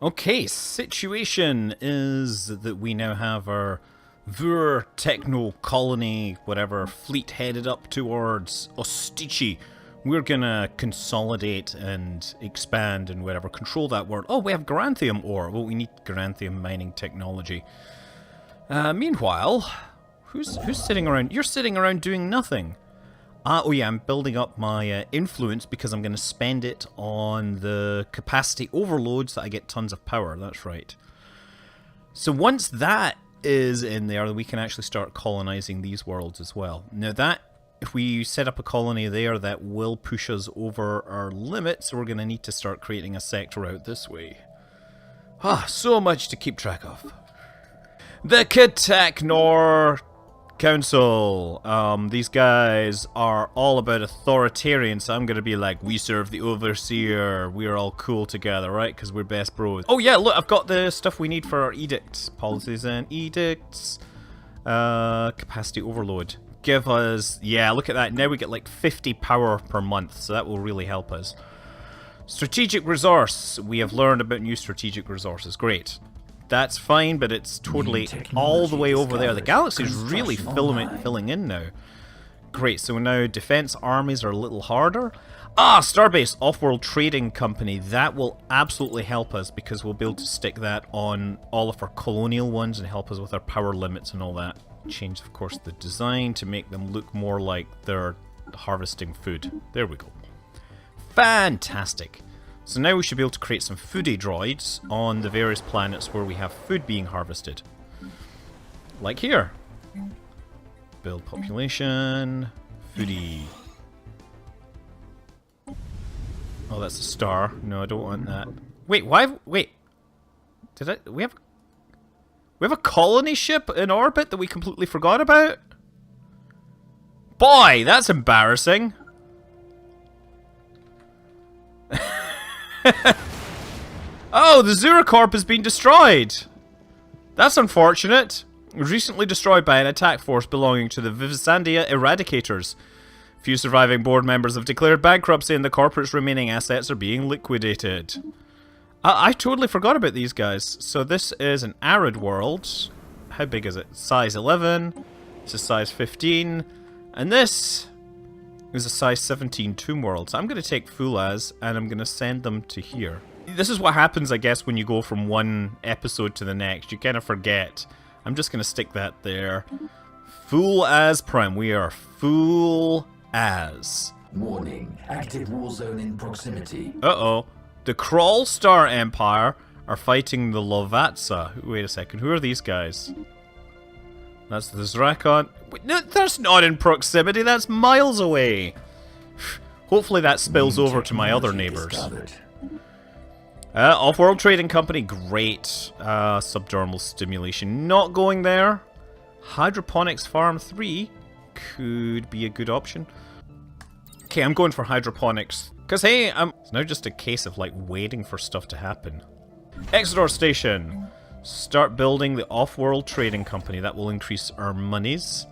Okay, situation is that we now have our Vur techno colony, whatever, fleet headed up towards Ostici. We're gonna consolidate and expand and whatever, control that world. Oh, we have Garanthium ore. Well, we need Garanthium mining technology. Meanwhile, who's sitting around? You're sitting around doing nothing. Oh yeah, I'm building up my influence because I'm going to spend it on the capacity overloads that I get tons of power. That's right. So once that is in there, we can actually start colonizing these worlds as well. Now that, if we set up a colony there, that will push us over our limit, so we're going to need to start creating a sector out this way. So much to keep track of. The Kataknor Council. These guys are all about authoritarian, so I'm gonna be like, we serve the overseer, we're all cool together, right? Because we're best bros. Oh yeah, look, I've got the stuff we need for our edicts. Policies and edicts. Capacity overload. Give us, yeah, look at that. Now we get like 50 power per month, so that will really help us. Strategic resource. We have learned about new strategic resources. Great. That's fine, but it's totally all the way over there. The galaxy's really filling in now. Great, so now defense armies are a little harder. Starbase, off-world trading company. That will absolutely help us because we'll be able to stick that on all of our colonial ones and help us with our power limits and all that. Change, of course, the design to make them look more like they're harvesting food. There we go. Fantastic. So now we should be able to create some foodie droids on the various planets where we have food being harvested. Like here. Build population. Foodie. Oh, that's a star. No, I don't want that. Wait, why? Wait. Did I? We have a colony ship in orbit that we completely forgot about? Boy, that's embarrassing. Oh, the Zuracorp has been destroyed. That's unfortunate. It was recently destroyed by an attack force belonging to the Vivisandia Eradicators. Few surviving board members have declared bankruptcy and the corporate's remaining assets are being liquidated. I totally forgot about these guys. So this is an arid world. How big is it? Size 11. This is size 15. And this is a size 17 tomb world. So I'm going to take Fulaz and I'm going to send them to here. This is what happens, I guess, when you go from one episode to the next. You kind of forget. I'm just going to stick that there. Full as Prime. We are full as. Warning. Active war zone in proximity. Uh-oh. The Crawl Star Empire are fighting the Lovatsa. Wait a second. Who are these guys? That's the Zrakon. Wait, no, that's not in proximity. That's miles away. Hopefully that spills over to my other neighbors. Off-world trading company. Great. Subdermal stimulation. Not going there. Hydroponics farm 3 could be a good option. Okay, I'm going for hydroponics. Because, hey, it's now just a case of, like, waiting for stuff to happen. Exodor Station. Start building the off-world trading company. That will increase our monies.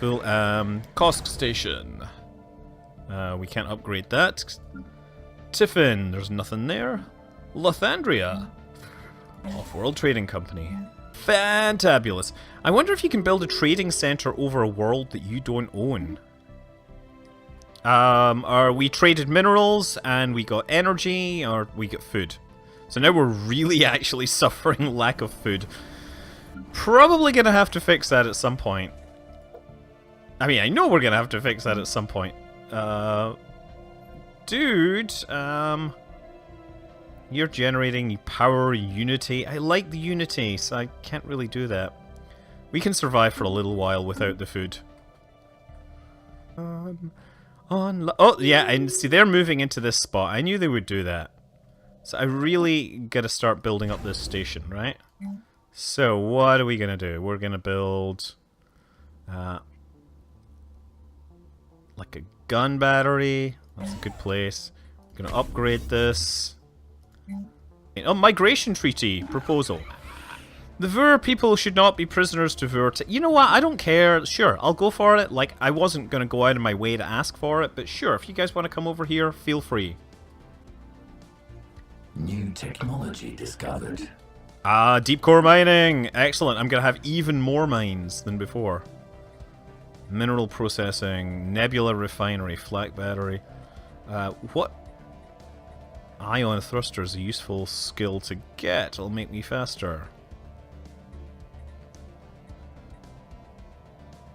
Full, Kosk Station. We can't upgrade that. Tiffin, there's nothing there. Lothandria. Off-world trading company. Fantabulous. I wonder if you can build a trading center over a world that you don't own. We traded minerals and we got energy, or we get food. So now we're really actually suffering lack of food. Probably gonna have to fix that at some point. I mean, I know we're gonna have to fix that at some point. Dude, you're generating power unity. I like the unity, so I can't really do that. We can survive for a little while without the food. Oh, yeah, and see, they're moving into this spot. I knew they would do that. So I really gotta start building up this station, right? So what are we gonna do? We're gonna build like a gun battery. That's a good place. We're gonna upgrade this. Oh, migration treaty proposal. The Vur people should not be prisoners to Vur. You know what? I don't care. Sure, I'll go for it. Like, I wasn't gonna go out of my way to ask for it, but sure, if you guys want to come over here, feel free. New technology discovered. Ah, deep core mining! Excellent, I'm gonna have even more mines than before. Mineral processing, nebula refinery, flak battery. What? Ion thruster is a useful skill to get. It'll make me faster.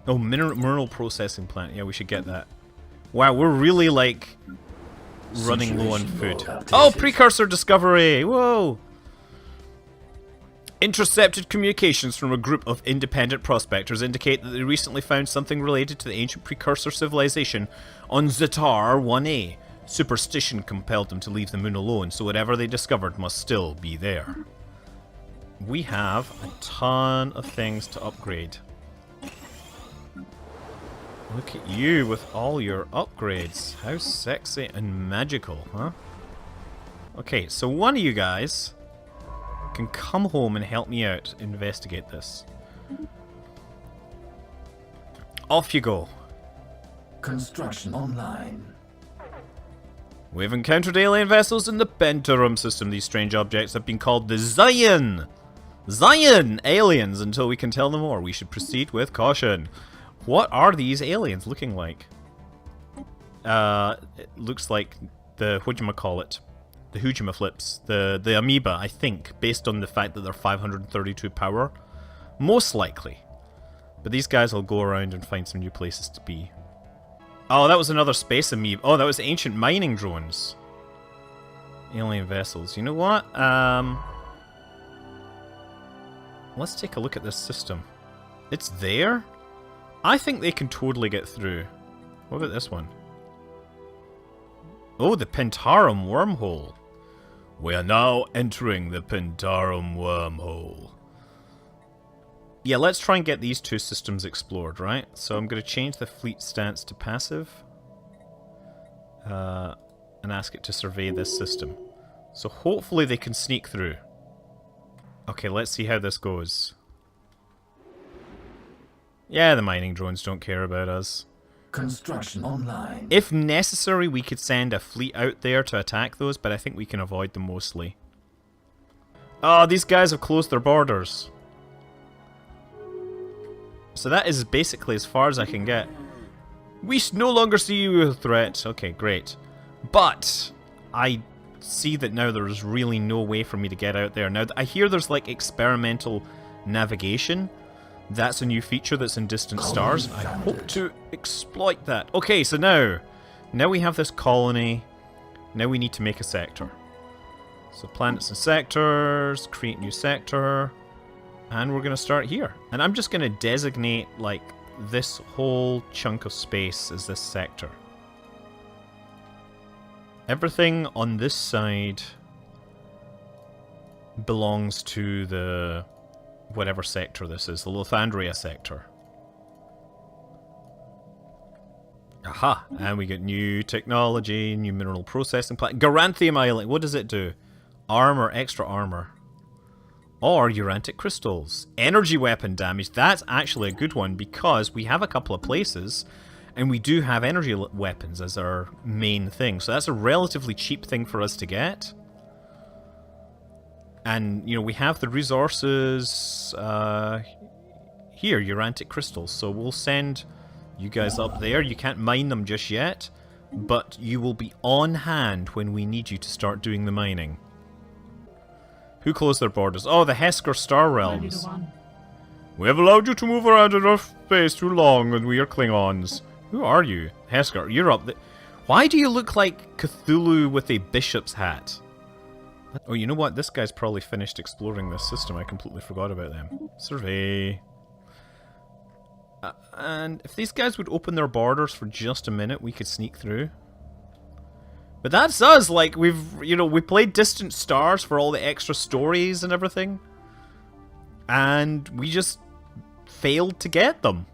Oh, mineral processing plant. Yeah, we should get that. Wow, we're really like running low on food. Oh, precursor discovery! Whoa! Intercepted communications from a group of independent prospectors indicate that they recently found something related to the ancient precursor civilization on Zetar 1A. Superstition compelled them to leave the moon alone, so whatever they discovered must still be there. We have a ton of things to upgrade. Look at you with all your upgrades. How sexy and magical, huh? Okay, so one of you guys can come home and help me out investigate this. Off you go. Construction online. We've encountered alien vessels in the Pentarum system. These strange objects have been called the Zion aliens until we can tell them more. We should proceed with caution. What are these aliens looking like? It looks like the whatchamacallit. The Hujima-flips, the amoeba, I think, based on the fact that they're 532 power. Most likely. But these guys will go around and find some new places to be. Oh, that was another space amoeba. Oh, that was ancient mining drones. Alien vessels. You know what? Let's take a look at this system. It's there? I think they can totally get through. What about this one? Oh, the Pentarum wormhole. We are now entering the Pentarum wormhole. Yeah, let's try and get these two systems explored, right? So I'm going to change the fleet stance to passive. And ask it to survey this system. So hopefully they can sneak through. Okay, let's see how this goes. Yeah, the mining drones don't care about us. Construction online. If necessary, we could send a fleet out there to attack those, but I think we can avoid them mostly. Oh, these guys have closed their borders. So that is basically as far as I can get. We no longer see you as a threat. Okay, great. But I see that now there is really no way for me to get out there. Now, I hear there's like experimental navigation. That's a new feature that's in distant stars. I hope to exploit that. Okay, so now we have this colony. Now we need to make a sector. So planets and sectors, create new sector, and we're going to start here. And I'm just going to designate like this whole chunk of space as this sector. Everything on this side belongs to the whatever sector this is, the Lothandria sector. Aha! And we get new technology, new mineral processing plant. Garanthium Island, what does it do? Armor, extra armor. Or Urantic crystals. Energy weapon damage, that's actually a good one because we have a couple of places and we do have energy weapons as our main thing. So that's a relatively cheap thing for us to get. And, you know, we have the resources here, Urantic crystals. So we'll send you guys up there. You can't mine them just yet, but you will be on hand when we need you to start doing the mining. Who closed their borders? Oh, the Hesker Star Realms. We have allowed you to move around in our space too long, and we are Klingons. Who are you? Hesker, you're up there. Why do you look like Cthulhu with a bishop's hat? Oh, you know what? This guy's probably finished exploring this system. I completely forgot about them. Survey. And if these guys would open their borders for just a minute, we could sneak through. But that's us. Like, we played Distant Stars for all the extra stories and everything. And we just failed to get them.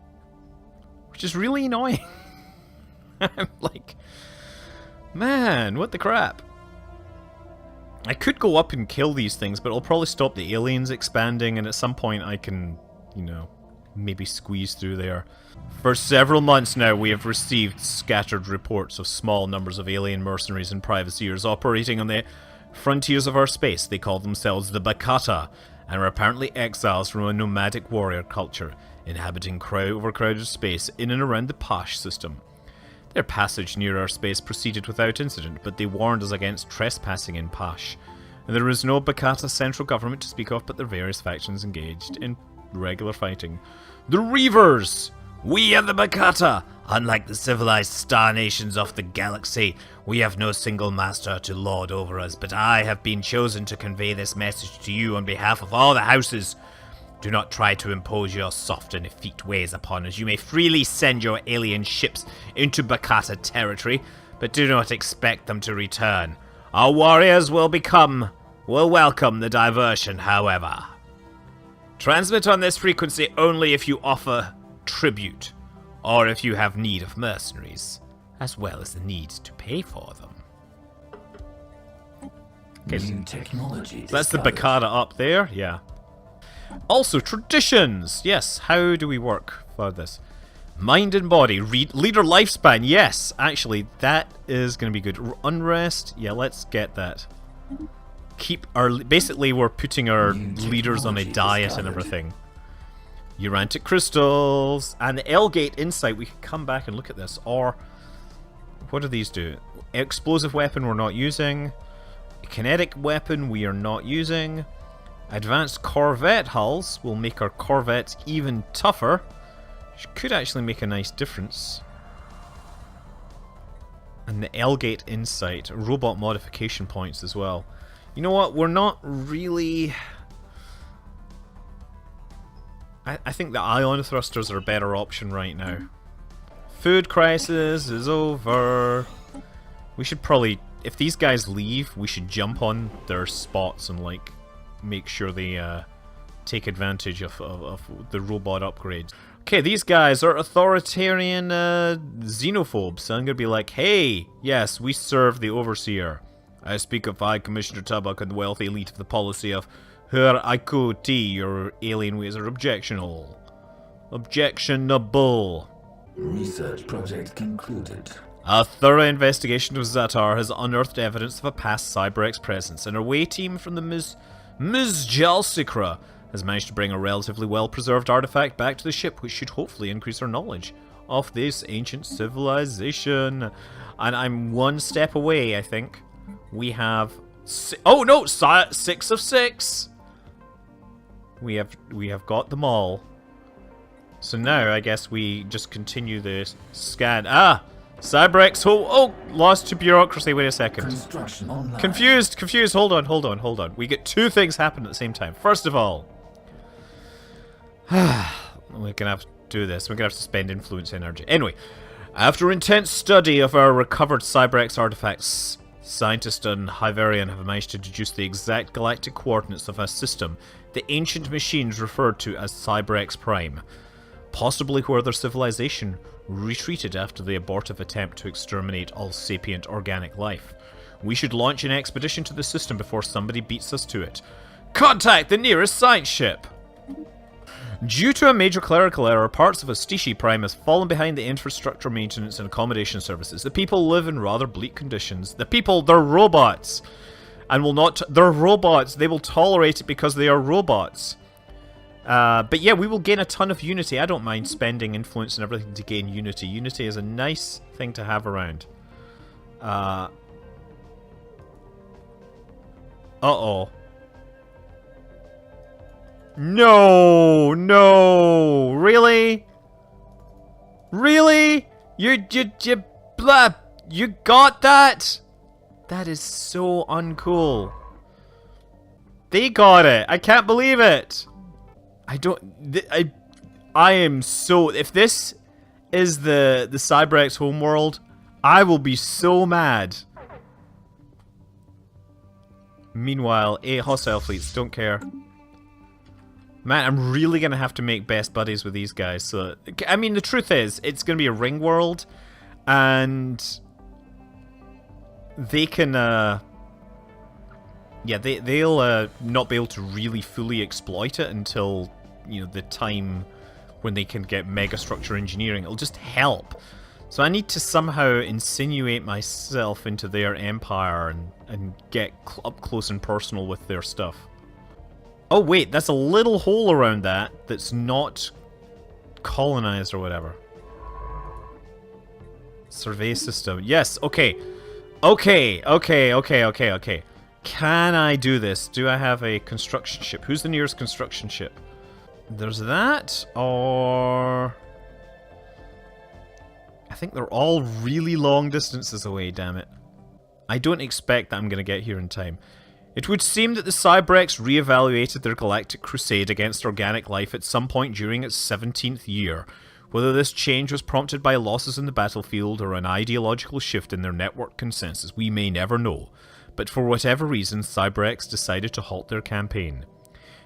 Which is really annoying. I'm like, man, what the crap? I could go up and kill these things, but it'll probably stop the aliens expanding, and at some point I can, you know, maybe squeeze through there. For several months now, we have received scattered reports of small numbers of alien mercenaries and privateers operating on the frontiers of our space. They call themselves the Bakata, and are apparently exiles from a nomadic warrior culture, inhabiting overcrowded space in and around the Pash system. Their passage near our space proceeded without incident, but they warned us against trespassing in Pash. And there is no Bakata central government to speak of, but their various factions engaged in regular fighting. The Reavers! We are the Bakata! Unlike the civilized star nations of the galaxy, we have no single master to lord over us, but I have been chosen to convey this message to you on behalf of all the houses. Do not try to impose your soft and effete ways upon us. You may freely send your alien ships into Bakata territory, but do not expect them to return. Our warriors will welcome the diversion, however. Transmit on this frequency only if you offer tribute, or if you have need of mercenaries, as well as the need to pay for them. Okay, New technology. so that's the Bakata up there, yeah. Also, traditions! Yes, how do we work for this? Mind and body. Leader lifespan. Yes, actually, that is going to be good. Unrest. Yeah, let's get that. Keep our... Basically, we're putting our leaders on a diet and everything. Urantic crystals. And the Elgate Insight. We can come back and look at this. Or, what do these do? Explosive weapon we're not using. Kinetic weapon we are not using. Advanced Corvette hulls will make our Corvettes even tougher, which could actually make a nice difference. And the Elgate Insight, robot modification points as well. You know what, we're not really... I think the ion thrusters are a better option right now. Food crisis is over. We should probably, if these guys leave, we should jump on their spots and like make sure they take advantage of the robot upgrades. Okay, these guys are authoritarian xenophobes. So I'm gonna be like, hey, yes, we serve the Overseer. I speak of High Commissioner Tabak and the wealthy elite of the policy of her Ikuti. Your alien ways are objectionable. Research project concluded. A thorough investigation of Zatar has unearthed evidence of a past Cybrex presence, and our away team from the Ms. Jalsikra has managed to bring a relatively well-preserved artifact back to the ship, which should hopefully increase our knowledge of this ancient civilization. And I'm one step away, I think. We have... oh no! 6 of 6! We have got them all. So now, I guess we just continue this scan. Ah! Cybrex, lost to bureaucracy. Wait a second. Construction online. Confused. Hold on. We get two things happen at the same time. First of all, we're gonna have to do this. We're gonna have to spend influence energy. Anyway, after intense study of our recovered Cybrex artifacts, scientists and Hyverian have managed to deduce the exact galactic coordinates of a system the ancient machines referred to as Cybrex Prime, possibly where their civilization retreated after the abortive attempt to exterminate all sapient organic life. We should launch an expedition to the system before somebody beats us to it. Contact the nearest science ship! Due to a major clerical error, parts of Astishi Prime has fallen behind the infrastructure maintenance and accommodation services. The people live in rather bleak conditions. The people, they're robots! And will not... they're robots! They will tolerate it because they are robots. But yeah, we will gain a ton of unity. I don't mind spending influence and everything to gain unity. Unity is a nice thing to have around. Uh-oh. No! Really? Really? You got that? That is so uncool. They got it. I can't believe it. I am so... if this is the Cybrex homeworld, I will be so mad. Meanwhile, 8 hostile fleets, don't care. Man, I'm really gonna have to make best buddies with these guys. So, I mean, the truth is, it's gonna be a ring world, and they can, yeah, they'll not be able to really fully exploit it until, you know, the time when they can get megastructure engineering. It'll just help. So I need to somehow insinuate myself into their empire and get up close and personal with their stuff. Oh wait, that's a little hole around that that's not colonized or whatever. Survey system. Yes, okay. Okay. Can I do this? Do I have a construction ship? Who's the nearest construction ship? There's that, or... I think they're all really long distances away, damn it. I don't expect that I'm going to get here in time. It would seem that the Cybrex re-evaluated their galactic crusade against organic life at some point during its 17th year. Whether this change was prompted by losses in the battlefield or an ideological shift in their network consensus, we may never know. But for whatever reason, Cybrex decided to halt their campaign.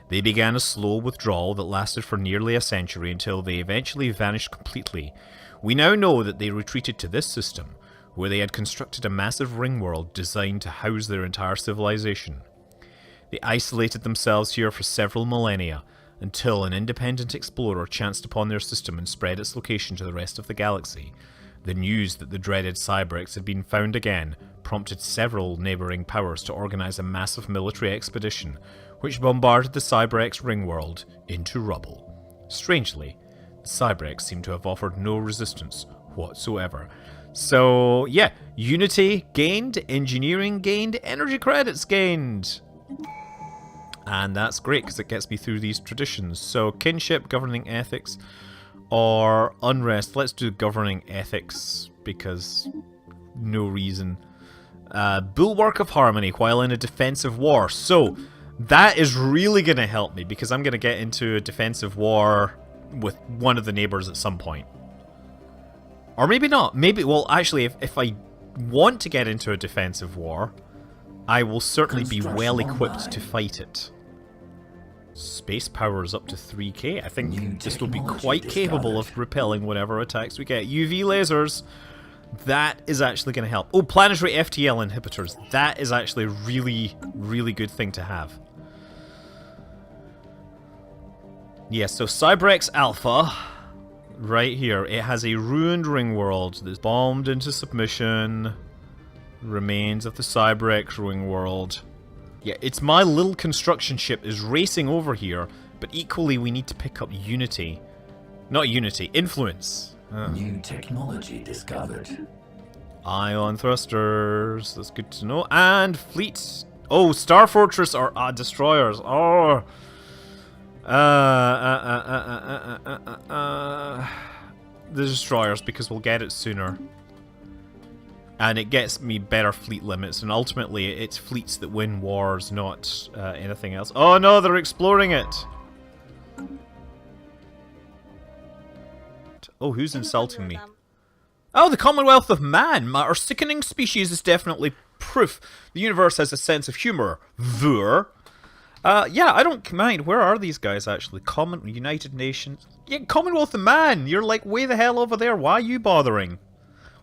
They began a slow withdrawal that lasted for nearly a century until they eventually vanished completely. We now know that they retreated to this system, where they had constructed a massive ring world designed to house their entire civilization. They isolated themselves here for several millennia, until an independent explorer chanced upon their system and spread its location to the rest of the galaxy. The news that the dreaded Cybrex had been found again prompted several neighbouring powers to organise a massive military expedition, which bombarded the Cybrex ring world into rubble. Strangely, the Cybrex seemed to have offered no resistance whatsoever. So, yeah, Unity gained, Engineering gained, Energy credits gained! And that's great, because it gets me through these traditions. So, Kinship, Governing Ethics, or Unrest. Let's do Governing Ethics, because no reason. Bulwark of Harmony, while in a defensive war. So, that is really going to help me, because I'm going to get into a defensive war with one of the neighbours at some point. Or maybe not. Maybe, well, actually, if I want to get into a defensive war, I will certainly be well equipped to fight it. Space power is up to 3k. I think this will be quite capable of repelling whatever attacks we get. UV lasers. That is actually going to help. Oh, planetary FTL inhibitors. That is actually a really, really good thing to have. Yeah, so Cybrex Alpha, right here, it has a ruined ring world that's bombed into submission. Remains of the Cybrex ring world. Yeah, it's my little construction ship is racing over here, but equally we need to pick up Unity. Not Unity, Influence. New technology discovered. Ion thrusters, that's good to know. And fleets. Oh, Star Fortress or destroyers. Oh. The destroyers, because we'll get it sooner. And it gets me better fleet limits, and ultimately it's fleets that win wars, not anything else. Oh no, they're exploring it! Oh, who's insulting me? Oh, the Commonwealth of Man! Our sickening species is definitely proof the universe has a sense of humour. Yeah, I don't mind. Where are these guys actually? United Nations? Yeah, Commonwealth of Man! You're like way the hell over there. Why are you bothering?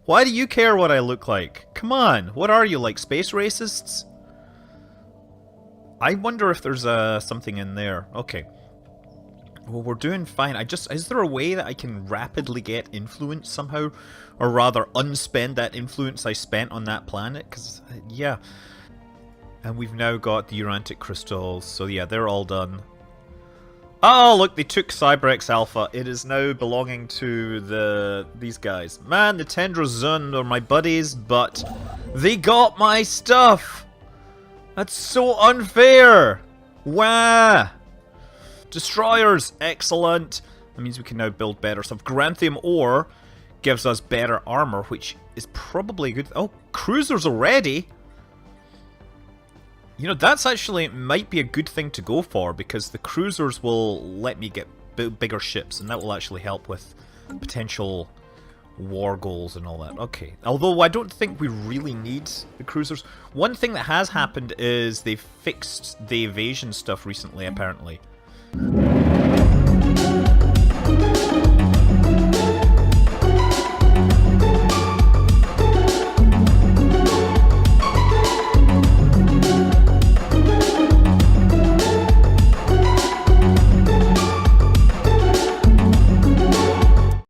Why do you care what I look like? Come on, what are you, like space racists? I wonder if there's something in there. Okay. Well, we're doing fine. Is there a way that I can rapidly get influence somehow? Or rather, unspend that influence I spent on that planet? Because, yeah. And we've now got the Urantic crystals, so yeah, they're all done. Oh, look, they took Cybrex Alpha. It is now belonging to these guys. Man, the Tendrozund are my buddies, but they got my stuff! That's so unfair! Wah! Destroyers, excellent. That means we can now build better stuff. Granthium ore gives us better armor, which is probably good. Oh, cruisers already? You know, that's actually might be a good thing to go for, because the cruisers will let me get bigger ships, and that will actually help with potential war goals and all that. Okay, although I don't think we really need the cruisers. One thing that has happened is they've fixed the evasion stuff recently, apparently.